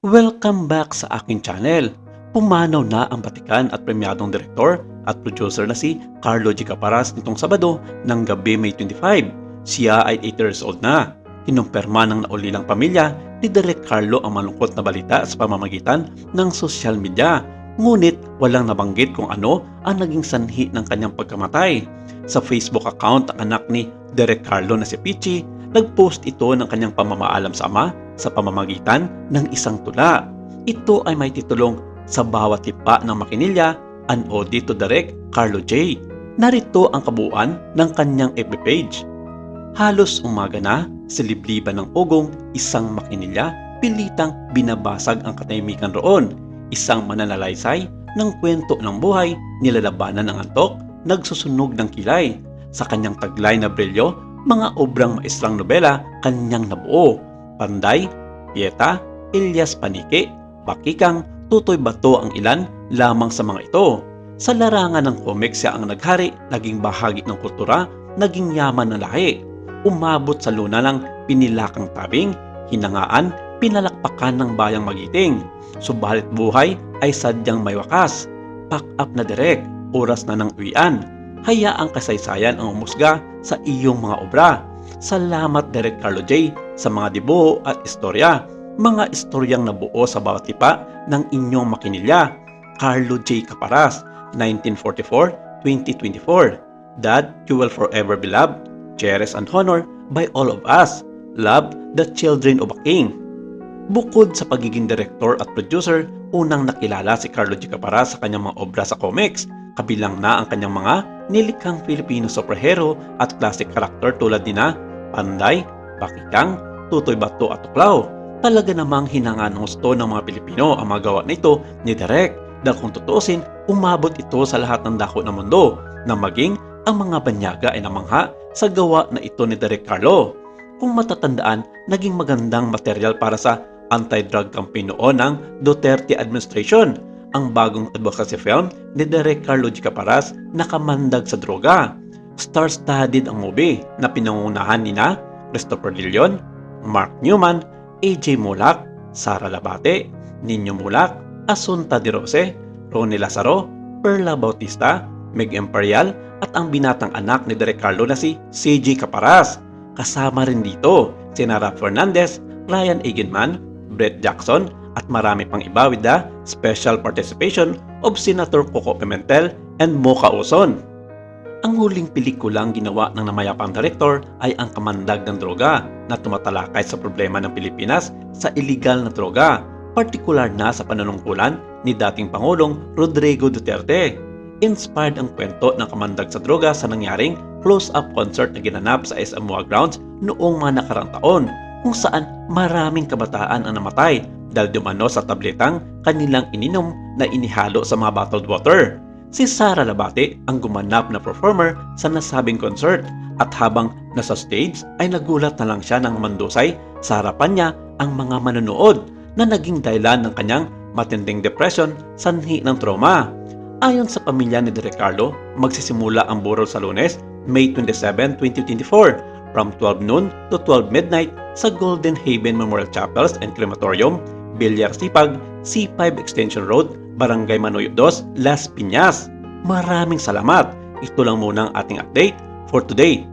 Welcome back sa aking channel. Pumanaw na ang batikan at premyadong direktor at producer na si Carlo G. Caparas nitong Sabado ng gabi May 25. Siya ay 80 years old na. Kinumpirma ng naulilang pamilya ni Direk Carlo ang malungkot na balita sa pamamagitan ng social media. Ngunit walang nabanggit kung ano ang naging sanhi ng kanyang pagkamatay. Sa Facebook account ng anak ni Direk Carlo na si Pichi, nagpost ito ng kanyang pamamaalam sa ama sa pamamagitan ng isang tula. Ito ay may titulong Sa Bawat Tipa ng Makinilya, an ode to Direk Carlo J. Narito ang kabuuan ng kanyang FB page. Halos umaga na, sa libliban ng ugong, isang makinilya, pilitang binabasag ang katahimikan roon. Isang mananalaysay ng kwento ng buhay, nilalabanan ng antok, nagsusunog ng kilay. Sa kanyang taglay na brilyo, mga obrang maestrang nobela kanyang nabuo. Panday, Pieta, Elias Panike, Bakikang, Tutoy Bato ang ilan lamang sa mga ito. Sa larangan ng comics siya ang naghari, naging bahagi ng kultura, naging yaman ng lahi. Umabot sa luna ng pinilakang tabing, hinangaan, pinalakpakan ng bayang magiting. Subalit buhay ay sadyang may wakas. Pack up na direk, oras na ng uwian. Hayaang kasaysayan ang umusga sa iyong mga obra. Salamat Direk Carlo J sa mga dibuho at istorya. Mga istoryang nabuo sa bawat tipa ng inyong makinilya. Carlo J. Caparas, 1944-2024. Dad, you will forever be loved, cherished and honored by all of us. Love, the children of a king. Bukod sa pagiging director at producer, unang nakilala si Carlo G. Caparas sa kanyang mga obra sa comics. Kabilang na ang kanyang mga nilikhang Filipino superhero at classic character tulad nina Panday, Bakikang, Tutoy Bato at Tuklaw. Talaga namang hinangan ng gusto ng mga Pilipino ang mga gawa nito ni Direk dahil kung tutuusin, umabot ito sa lahat ng dako ng mundo na maging ang mga banyaga ay namangha sa gawa na ito ni Direk Carlo. Kung matatandaan, naging magandang material para sa anti-drug campaign noon ng Duterte administration. Ang bagong advocacy film ni Direk Carlo G. Caparas na Kamandag sa Droga. Star-studded ang movie na pinangunahan nina Christopher De Leon, Mark Newman, AJ Mulak, Sara Labate, Nino Mulak, Asunta De Rose, Ronnie Lazaro, Perla Bautista, Meg Imperial at ang binatang anak ni Direk Carlo na si CJ Caparas. Kasama rin dito si Nara Fernandez, Ryan Eganman, Brett Jackson at marami pang iba with the special participation of Senator Coco Pimentel and Mocha Uson. Ang huling pelikulang ginawa ng namayapang direktor ay ang Kamandag ng Droga na tumatalakay sa problema ng Pilipinas sa illegal na droga, partikular na sa panunungkulan ni dating Pangulong Rodrigo Duterte. Inspired ang kwento ng Kamandag sa Droga sa nangyaring close-up concert na ginanap sa SM MOA Grounds noong mga nakarang taon kung saan maraming kabataan ang namatay dahil dumano sa tabletang kanilang ininom na inihalo sa mga bottled water. Si Sara Labate ang gumanap na performer sa nasabing concert at habang nasa stage ay nagulat na lang siya nang mandusay sa harapan niya ang mga manonood na naging dahilan ng kanyang matinding depression sanhi ng trauma. Ayon sa pamilya ni Direk Carlo, magsisimula ang burol sa Lunes, May 27, 2024 from 12 noon to 12 midnight sa Golden Haven Memorial Chapels and Crematorium, Bilyar Sipag, C5 Extension Road, Barangay Manoy 2, Las Piñas. Maraming salamat. Ito lang muna ang ating update for today.